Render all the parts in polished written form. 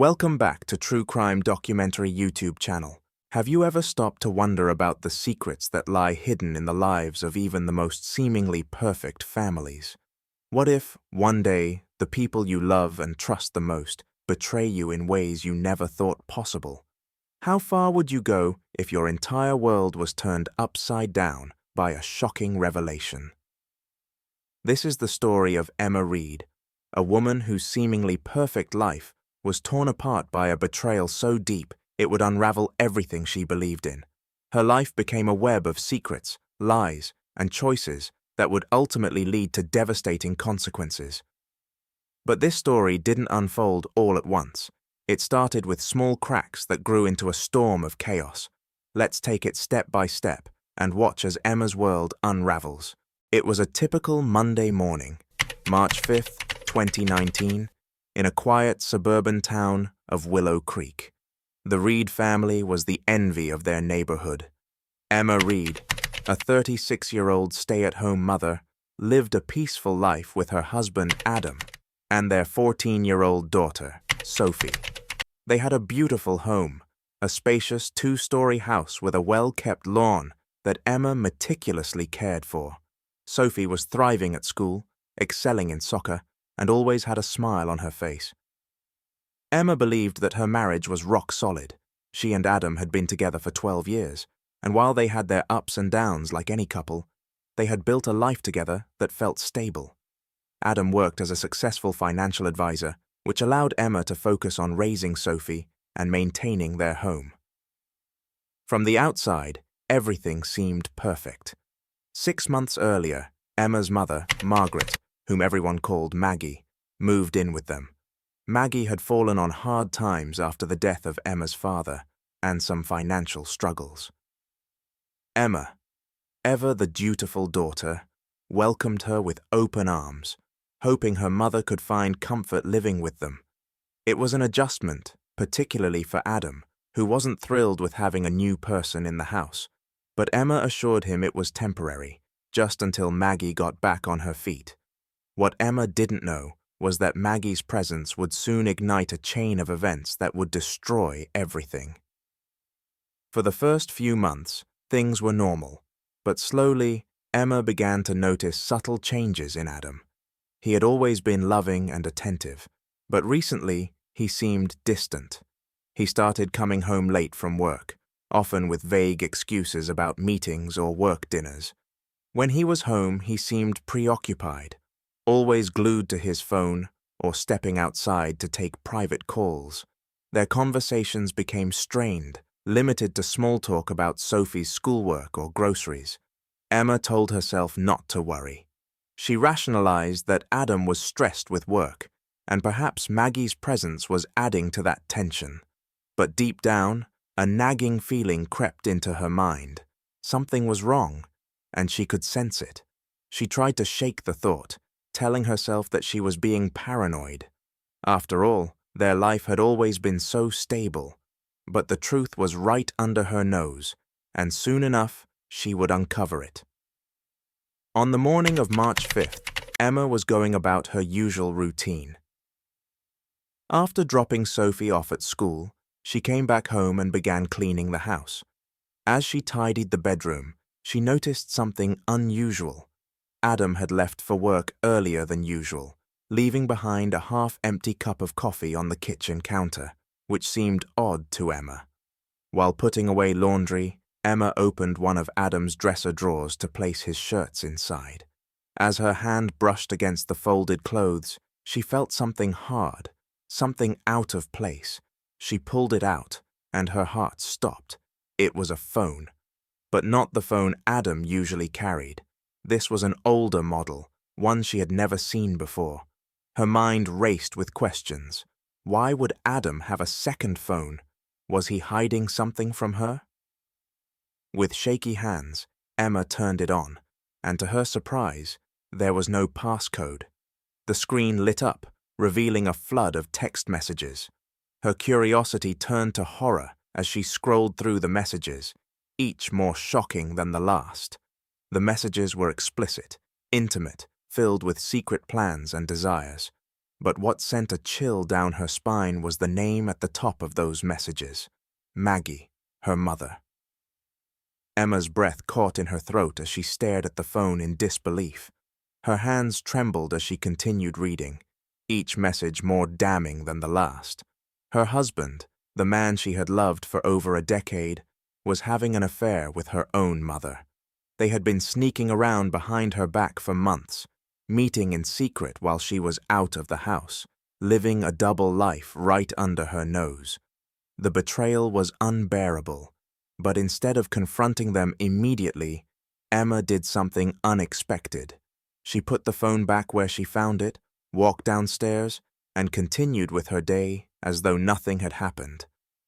Welcome back to True Crime Documentary YouTube channel. Have you ever stopped to wonder about the secrets that lie hidden in the lives of even the most seemingly perfect families? What if, one day, the people you love and trust the most betray you in ways you never thought possible? How far would you go if your entire world was turned upside down by a shocking revelation? This is the story of Emma Reid, a woman whose seemingly perfect life was torn apart by a betrayal so deep it would unravel everything she believed in. Her life became a web of secrets, lies, and choices that would ultimately lead to devastating consequences. But this story didn't unfold all at once. It started with small cracks that grew into a storm of chaos. Let's take it step by step and watch as Emma's world unravels. It was a typical Monday morning, March 5th, 2019, in a quiet suburban town of Willow Creek. The Reid family was the envy of their neighborhood. Emma Reid, a 36-year-old stay-at-home mother, lived a peaceful life with her husband Adam and their 14-year-old daughter, Sophie. They had a beautiful home, a spacious two-story house with a well-kept lawn that Emma meticulously cared for. Sophie was thriving at school, excelling in soccer, and always had a smile on her face. Emma believed that her marriage was rock solid. She and Adam had been together for 12 years, and while they had their ups and downs like any couple, they had built a life together that felt stable. Adam worked as a successful financial advisor, which allowed Emma to focus on raising Sophie and maintaining their home. From the outside, everything seemed perfect. 6 months earlier, Emma's mother, Margaret, whom everyone called Maggie, moved in with them. Maggie had fallen on hard times after the death of Emma's father and some financial struggles. Emma, ever the dutiful daughter, welcomed her with open arms, hoping her mother could find comfort living with them. It was an adjustment, particularly for Adam, who wasn't thrilled with having a new person in the house, but Emma assured him it was temporary, just until Maggie got back on her feet. What Emma didn't know was that Maggie's presence would soon ignite a chain of events that would destroy everything. For the first few months, things were normal, but slowly, Emma began to notice subtle changes in Adam. He had always been loving and attentive, but recently he seemed distant. He started coming home late from work, often with vague excuses about meetings or work dinners. When he was home, he seemed preoccupied, always glued to his phone or stepping outside to take private calls. Their conversations became strained, limited to small talk about Sophie's schoolwork or groceries. Emma told herself not to worry. She rationalized that Adam was stressed with work, and perhaps Maggie's presence was adding to that tension. But deep down, a nagging feeling crept into her mind. Something was wrong, and she could sense it. She tried to shake the thought, telling herself that she was being paranoid. After all, their life had always been so stable, but the truth was right under her nose, and soon enough, she would uncover it. On the morning of March 5th, Emma was going about her usual routine. After dropping Sophie off at school, she came back home and began cleaning the house. As she tidied the bedroom, she noticed something unusual. Adam had left for work earlier than usual, leaving behind a half-empty cup of coffee on the kitchen counter, which seemed odd to Emma. While putting away laundry, Emma opened one of Adam's dresser drawers to place his shirts inside. As her hand brushed against the folded clothes, she felt something hard, something out of place. She pulled it out, and her heart stopped. It was a phone, but not the phone Adam usually carried. This was an older model, one she had never seen before. Her mind raced with questions. Why would Adam have a second phone? Was he hiding something from her? With shaky hands, Emma turned it on, and to her surprise, there was no passcode. The screen lit up, revealing a flood of text messages. Her curiosity turned to horror as she scrolled through the messages, each more shocking than the last. The messages were explicit, intimate, filled with secret plans and desires. But what sent a chill down her spine was the name at the top of those messages: Maggie, her mother. Emma's breath caught in her throat as she stared at the phone in disbelief. Her hands trembled as she continued reading, each message more damning than the last. Her husband, the man she had loved for over a decade, was having an affair with her own mother. They had been sneaking around behind her back for months, meeting in secret while she was out of the house, living a double life right under her nose. The betrayal was unbearable, but instead of confronting them immediately, Emma did something unexpected. She put the phone back where she found it, walked downstairs, and continued with her day as though nothing had happened.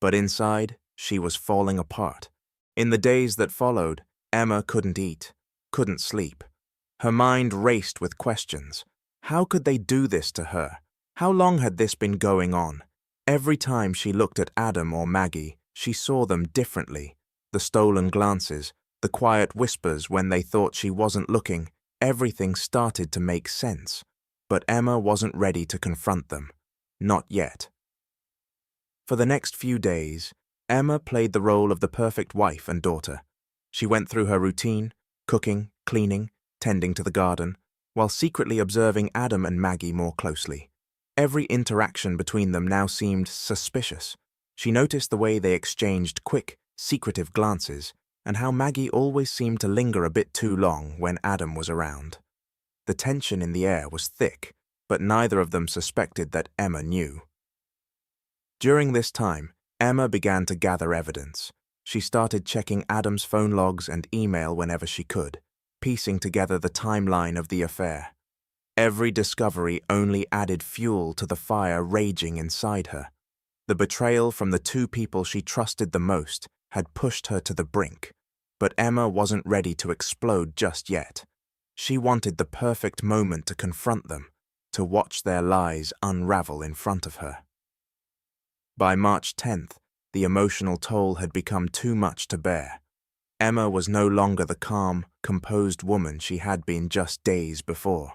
But inside, she was falling apart. In the days that followed, Emma couldn't eat, couldn't sleep. Her mind raced with questions. How could they do this to her? How long had this been going on? Every time she looked at Adam or Maggie, she saw them differently. The stolen glances, the quiet whispers when they thought she wasn't looking, everything started to make sense. But Emma wasn't ready to confront them. Not yet. For the next few days, Emma played the role of the perfect wife and daughter. She went through her routine, cooking, cleaning, tending to the garden, while secretly observing Adam and Maggie more closely. Every interaction between them now seemed suspicious. She noticed the way they exchanged quick, secretive glances, and how Maggie always seemed to linger a bit too long when Adam was around. The tension in the air was thick, but neither of them suspected that Emma knew. During this time, Emma began to gather evidence. She started checking Adam's phone logs and email whenever she could, piecing together the timeline of the affair. Every discovery only added fuel to the fire raging inside her. The betrayal from the two people she trusted the most had pushed her to the brink, but Emma wasn't ready to explode just yet. She wanted the perfect moment to confront them, to watch their lies unravel in front of her. By March 10th, the emotional toll had become too much to bear. Emma was no longer the calm, composed woman she had been just days before.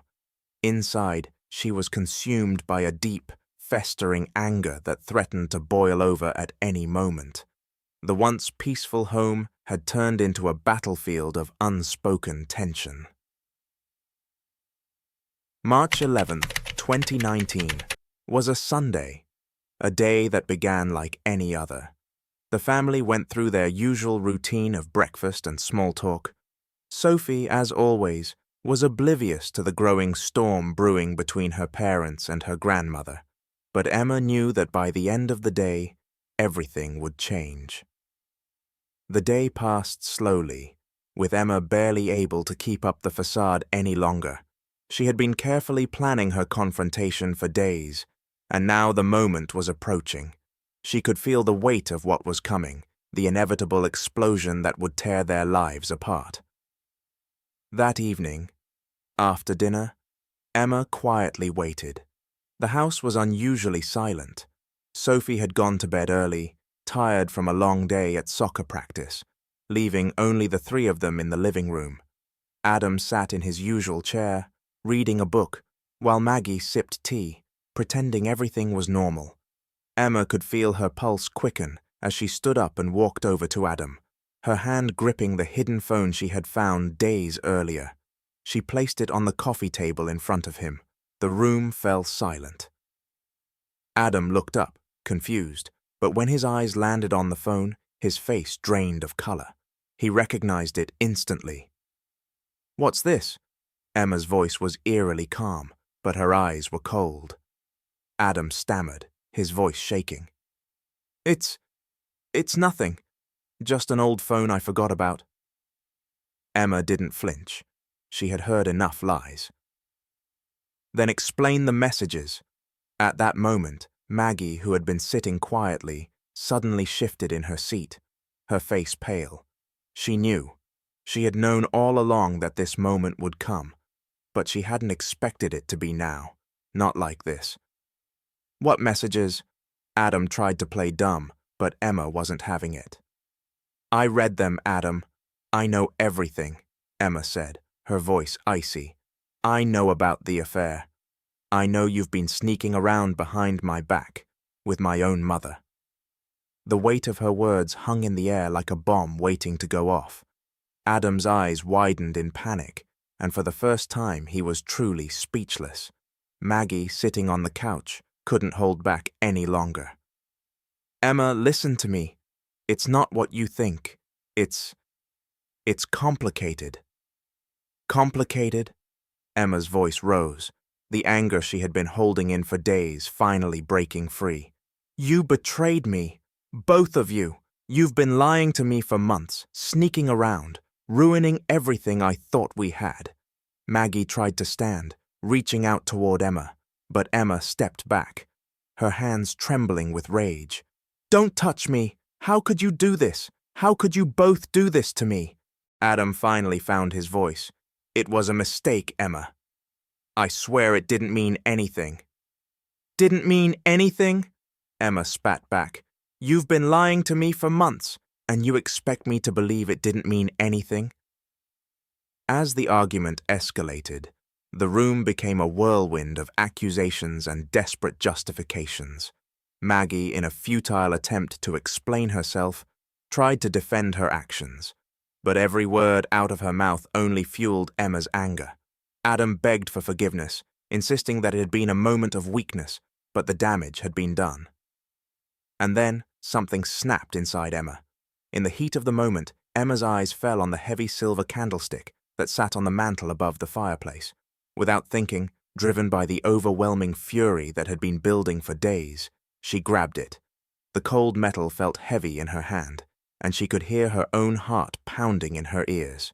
Inside, she was consumed by a deep, festering anger that threatened to boil over at any moment. The once peaceful home had turned into a battlefield of unspoken tension. March 11th, 2019, was a Sunday, a day that began like any other. The family went through their usual routine of breakfast and small talk. Sophie, as always, was oblivious to the growing storm brewing between her parents and her grandmother, but Emma knew that by the end of the day, everything would change. The day passed slowly, with Emma barely able to keep up the facade any longer. She had been carefully planning her confrontation for days, and now the moment was approaching. She could feel the weight of what was coming, the inevitable explosion that would tear their lives apart. That evening, after dinner, Emma quietly waited. The house was unusually silent. Sophie had gone to bed early, tired from a long day at soccer practice, leaving only the three of them in the living room. Adam sat in his usual chair, reading a book, while Maggie sipped tea, pretending everything was normal. Emma could feel her pulse quicken as she stood up and walked over to Adam, her hand gripping the hidden phone she had found days earlier. She placed it on the coffee table in front of him. The room fell silent. Adam looked up, confused, but when his eyes landed on the phone, his face drained of color. He recognized it instantly. "What's this?" Emma's voice was eerily calm, but her eyes were cold. Adam stammered, his voice shaking. It's nothing. Just an old phone I forgot about." Emma didn't flinch. She had heard enough lies. "Then explain the messages." At that moment, Maggie, who had been sitting quietly, suddenly shifted in her seat, her face pale. She knew. She had known all along that this moment would come, but she hadn't expected it to be now, not like this. "What messages?" Adam tried to play dumb, but Emma wasn't having it. "I read them, Adam. I know everything," Emma said, her voice icy. "I know about the affair." I know you've been sneaking around behind my back with my own mother." The weight of her words hung in the air like a bomb waiting to go off. Adam's eyes widened in panic, and for the first time he was truly speechless. Maggie, sitting on the couch, couldn't hold back any longer. "Emma, listen to me. It's not what you think. It's complicated." "Complicated?" Emma's voice rose, the anger she had been holding in for days finally breaking free. "You betrayed me. Both of you. You've been lying to me for months, sneaking around, ruining everything I thought we had." Maggie tried to stand, reaching out toward Emma, but Emma stepped back, her hands trembling with rage. "Don't touch me! How could you do this? How could you both do this to me?" Adam finally found his voice. "It was a mistake, Emma. I swear it didn't mean anything." "Didn't mean anything?" Emma spat back. "You've been lying to me for months, and you expect me to believe it didn't mean anything?" As the argument escalated, the room became a whirlwind of accusations and desperate justifications. Maggie, in a futile attempt to explain herself, tried to defend her actions, but every word out of her mouth only fueled Emma's anger. Adam begged for forgiveness, insisting that it had been a moment of weakness, but the damage had been done. And then something snapped inside Emma. In the heat of the moment, Emma's eyes fell on the heavy silver candlestick that sat on the mantel above the fireplace. Without thinking, driven by the overwhelming fury that had been building for days, she grabbed it. The cold metal felt heavy in her hand, and she could hear her own heart pounding in her ears.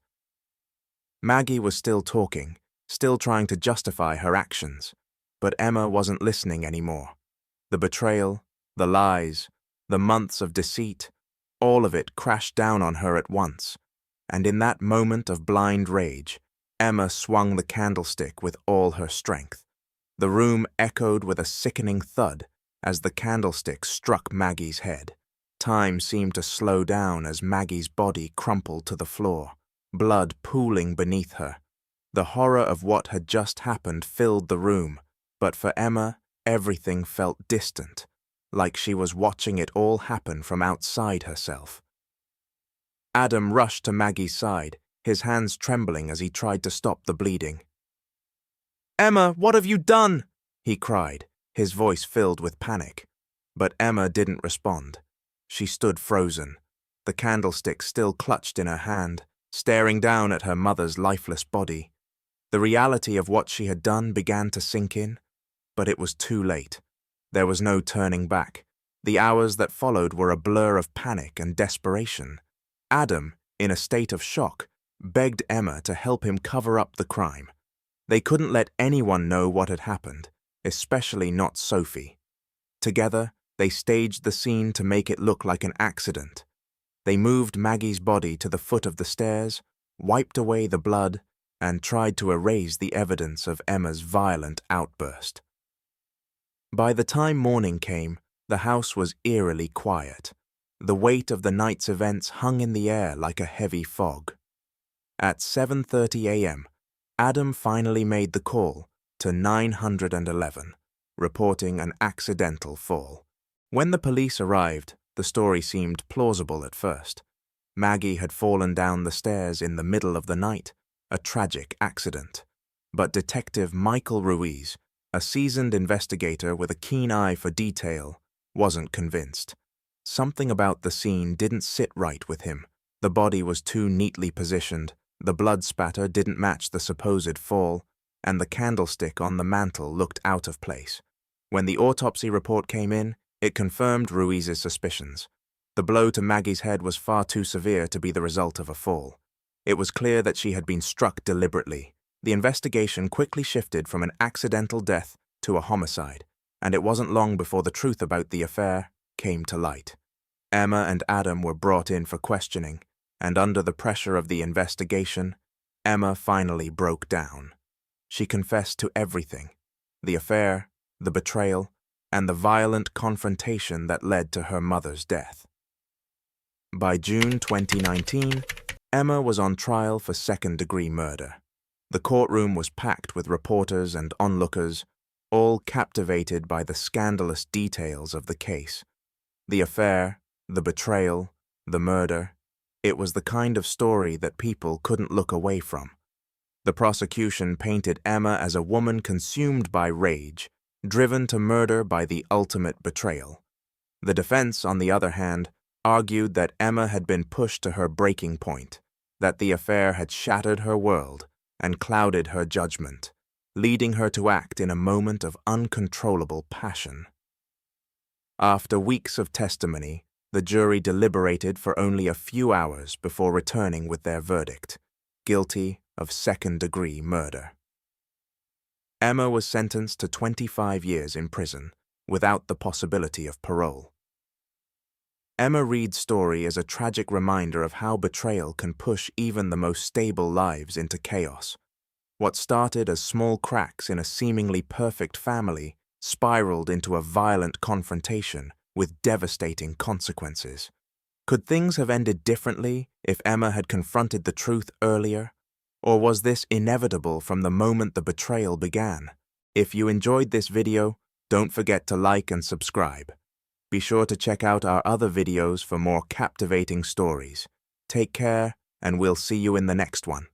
Maggie was still talking, still trying to justify her actions, but Emma wasn't listening anymore. The betrayal, the lies, the months of deceit, all of it crashed down on her at once, and in that moment of blind rage, Emma swung the candlestick with all her strength. The room echoed with a sickening thud as the candlestick struck Maggie's head. Time seemed to slow down as Maggie's body crumpled to the floor, blood pooling beneath her. The horror of what had just happened filled the room, but for Emma, everything felt distant, like she was watching it all happen from outside herself. Adam rushed to Maggie's side, his hands trembling as he tried to stop the bleeding. "Emma, what have you done?" he cried, his voice filled with panic. But Emma didn't respond. She stood frozen, the candlestick still clutched in her hand, staring down at her mother's lifeless body. The reality of what she had done began to sink in, but it was too late. There was no turning back. The hours that followed were a blur of panic and desperation. Adam, in a state of shock, begged Emma to help him cover up the crime. They couldn't let anyone know what had happened, especially not Sophie. Together, they staged the scene to make it look like an accident. They moved Maggie's body to the foot of the stairs, wiped away the blood, and tried to erase the evidence of Emma's violent outburst. By the time morning came, the house was eerily quiet. The weight of the night's events hung in the air like a heavy fog. At 7:30 a.m., Adam finally made the call to 911, reporting an accidental fall. When the police arrived, the story seemed plausible at first. Maggie had fallen down the stairs in the middle of the night, a tragic accident. But Detective Michael Ruiz, a seasoned investigator with a keen eye for detail, wasn't convinced. Something about the scene didn't sit right with him. The body was too neatly positioned, the blood spatter didn't match the supposed fall, and the candlestick on the mantel looked out of place. When the autopsy report came in, it confirmed Ruiz's suspicions. The blow to Maggie's head was far too severe to be the result of a fall. It was clear that she had been struck deliberately. The investigation quickly shifted from an accidental death to a homicide, and it wasn't long before the truth about the affair came to light. Emma and Adam were brought in for questioning, and under the pressure of the investigation, Emma finally broke down. She confessed to everything: the affair, the betrayal, and the violent confrontation that led to her mother's death. By June 2019, Emma was on trial for second-degree murder. The courtroom was packed with reporters and onlookers, all captivated by the scandalous details of the case. The affair, the betrayal, the murder. It was the kind of story that people couldn't look away from. The prosecution painted Emma as a woman consumed by rage, driven to murder by the ultimate betrayal. The defense, on the other hand, argued that Emma had been pushed to her breaking point, that the affair had shattered her world and clouded her judgment, leading her to act in a moment of uncontrollable passion. After weeks of testimony, the jury deliberated for only a few hours before returning with their verdict: guilty of second-degree murder. Emma was sentenced to 25 years in prison, without the possibility of parole. Emma Reid's story is a tragic reminder of how betrayal can push even the most stable lives into chaos. What started as small cracks in a seemingly perfect family spiraled into a violent confrontation with devastating consequences. Could things have ended differently if Emma had confronted the truth earlier? Or was this inevitable from the moment the betrayal began? If you enjoyed this video, don't forget to like and subscribe. Be sure to check out our other videos for more captivating stories. Take care, and we'll see you in the next one.